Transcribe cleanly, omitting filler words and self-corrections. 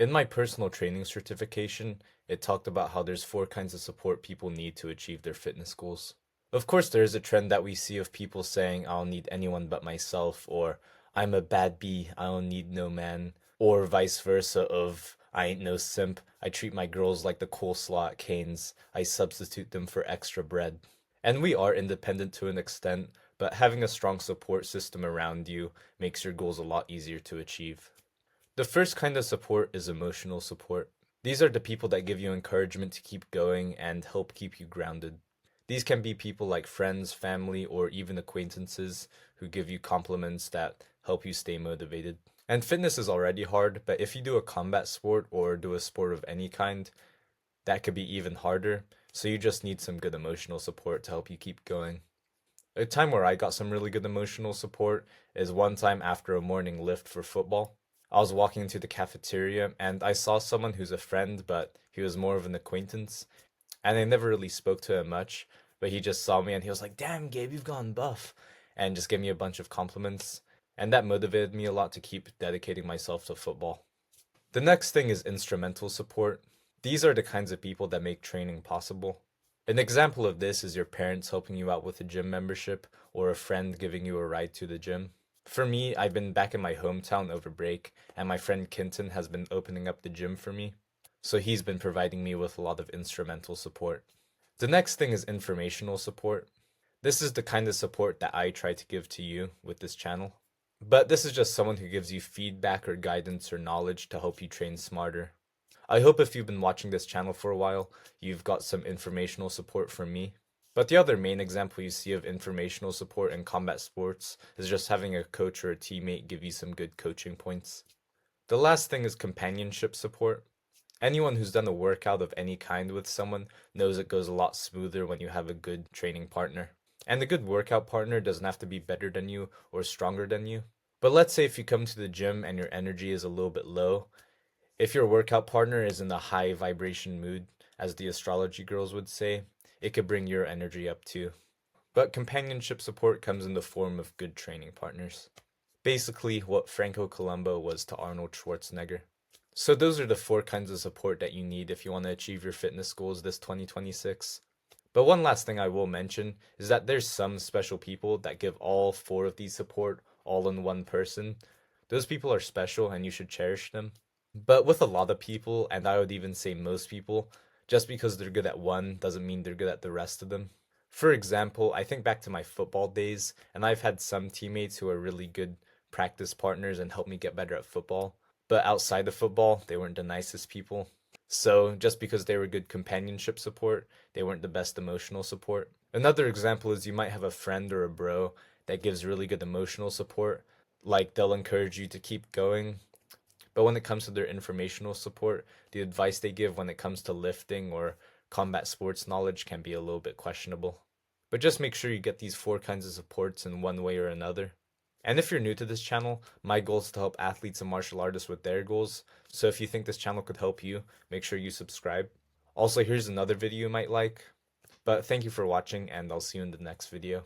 In my personal training certification, it talked about how there's four kinds of support people need to achieve their fitness goals. Of course, there is a trend that we see of people saying, I don't need anyone but myself, or I'm a bad bee, I don't need no man, or vice versa of, I ain't no simp, I treat my girls like the coleslaw at Cane's, I substitute them for extra bread. And we are independent to an extent, but having a strong support system around you makes your goals a lot easier to achieve. The first kind of support is emotional support. These are the people that give you encouragement to keep going and help keep you grounded. These can be people like friends, family, or even acquaintances who give you compliments that help you stay motivated. And fitness is already hard, but if you do a combat sport or do a sport of any kind, that could be even harder. So you just need some good emotional support to help you keep going. A time where I got some really good emotional support is one time after a morning lift for football. I was walking into the cafeteria and I saw someone who's a friend, but he was more of an acquaintance. And I never really spoke to him much, but he just saw me and he was like, "Damn, Gabe, you've gone buff," and just gave me a bunch of compliments. And that motivated me a lot to keep dedicating myself to football. The next thing is instrumental support. These are the kinds of people that make training possible. An example of this is your parents helping you out with a gym membership or a friend giving you a ride to the gym. For me, I've been back in my hometown over break, and my friend Kinton has been opening up the gym for me. So he's been providing me with a lot of instrumental support. The next thing is informational support. This is the kind of support that I try to give to you with this channel. But this is just someone who gives you feedback or guidance or knowledge to help you train smarter. I hope if you've been watching this channel for a while, you've got some informational support from me. But the other main example you see of informational support in combat sports is just having a coach or a teammate give you some good coaching points. The last thing is companionship support. Anyone who's done a workout of any kind with someone knows it goes a lot smoother when you have a good training partner. And a good workout partner doesn't have to be better than you or stronger than you. But let's say if you come to the gym and your energy is a little bit low, if your workout partner is in a high vibration mood, as the astrology girls would say, it could bring your energy up too. But companionship support comes in the form of good training partners. Basically, what Franco Columbu was to Arnold Schwarzenegger. So, those are the four kinds of support that you need if you want to achieve your fitness goals this 2026. But one last thing I will mention is that there's some special people that give all four of these support all in one person. Those people are special and you should cherish them. But with a lot of people, and I would even say most people, just because they're good at one doesn't mean they're good at the rest of them. For example, I think back to my football days, and I've had some teammates who are really good practice partners and helped me get better at football. But outside of football, they weren't the nicest people. So just because they were good companionship support, they weren't the best emotional support. Another example is you might have a friend or a bro that gives really good emotional support, like they'll encourage you to keep going, but when it comes to their informational support, the advice they give when it comes to lifting or combat sports knowledge can be a little bit questionable. But just make sure you get these four kinds of supports in one way or another. And if you're new to this channel, my goal is to help athletes and martial artists with their goals. So if you think this channel could help you, make sure you subscribe. Also, here's another video you might like. But thank you for watching, and I'll see you in the next video.